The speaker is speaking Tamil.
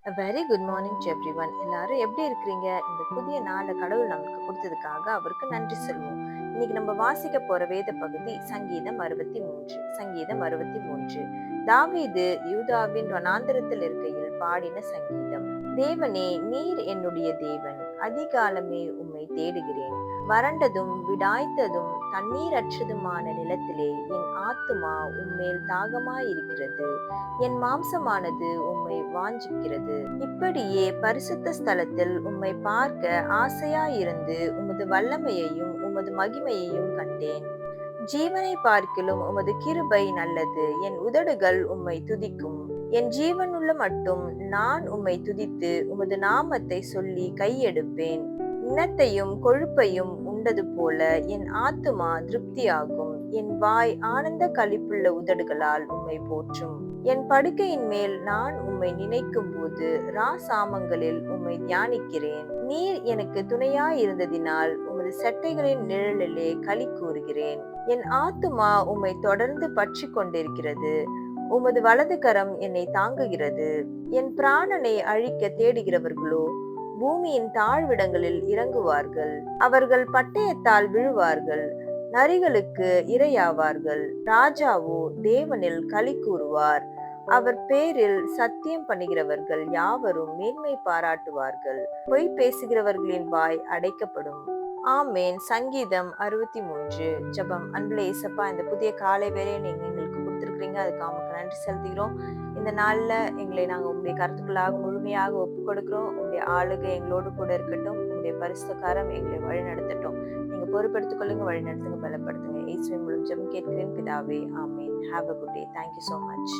Very good morning to everyone. எல்லாரும் எப்படி இருக்கிறீங்க? இந்த புதிய நாளை கடவுள் நமக்கு கொடுத்ததுக்காக அவருக்கு நன்றி சொல்வோம். இன்னைக்கு நம்ம வாசிக்க போற வேத பகுதி சங்கீதம் 63. தாவீது யூதாவின் வனாந்தரத்தில் இருக்கையில் பாடின சங்கீதம். தேவனே, நீர் என்னுடைய தேவன். அதிகாலமே உம்மை தேடுகிறேன். வறண்டதும் விடாய்த்ததும் தண்ணீரற்றதுமான நிலத்திலே என் ஆத்துமா உம்மேல் தாகமாயிருக்கிறது. என் மாம்சமானது உம்மை வாஞ்சிக்கிறது. இப்படியே பரிசுத்த ஸ்தலத்தில் உம்மை பார்க்க ஆசையாயிருந்து உமது வல்லமையையும் உமது மகிமையையும் கண்டேன். ஜீவனை பார்க்கிலும் உமது கிருபை நல்லது. என் உதடுகள் உம்மை துதிக்கும். என் ஜீவனுள்ள மட்டும் நான் உம்மை துதித்து உமது நாமத்தை சொல்லி கையெடுப்பேன். இன்னத்தையும் கொழுப்பையும் உண்டது போல என் ஆத்துமா திருப்தியாகும். என் வாய் ஆனந்த களிப்புள்ள உதடுகளால் உம்மை போற்றும். என் படுக்கையின் மேல் நான் உம்மை நினைக்கும் போது சாமங்களில் உம்மை தியானிக்கிறேன். நீர் எனக்கு துணையாயிருந்ததினால் உமது செட்டைகளின் நிழலிலே களி கூறுகிறேன். என் ஆத்துமா உம்மை தொடர்ந்து பற்றி கொண்டிருக்கிறது. உமது வலது கரம் என்னை தாங்குகிறது. என் பிராணனை அழிக்க தேடுகிறவர்களோ பூமியின் தாழ்விடங்களில் இறங்குவார்கள். அவர்கள் பட்டயத்தால் விழுவார்கள். நரிகளுக்கு இரையாவார்கள். ராஜாவோ தேவனில் களி கூறுவார். அவர் பேரில் சத்தியம் பண்ணுகிறவர்கள் யாவரும் மேன்மை பாராட்டுவார்கள். பொய் பேசுகிறவர்களின் வாய் அடைக்கப்படும். ஆமேன். சங்கீதம் 63. ஜெபம். அன்புள்ள இயேசப்பா, இந்த புதிய காலை வேளையை நீங்க எங்களுக்கு கொடுத்திருக்கிறீங்க. அதுக்கு நமக்கு நன்றி செலுத்துகிறோம். இந்த நாள்ல எங்களை நாங்க உங்களுடைய கருத்துக்களாக முழுமையாக ஒப்பு கொடுக்கிறோம். உங்களுடைய ஆளுகை எங்களோடு கூட இருக்கட்டும். உங்களுடைய பரிசுத்தக்காரம் எங்களை வழி நடத்தட்டும். நீங்க பொறுப்படுத்திக் கொள்ளுங்க, வழி நடத்துங்க, பலப்படுத்துங்க. இயேசுவின் மூலம் ஜெபம் கேட்கிறேன் பிதாவே. Amen. Have a good day. Thank you so much.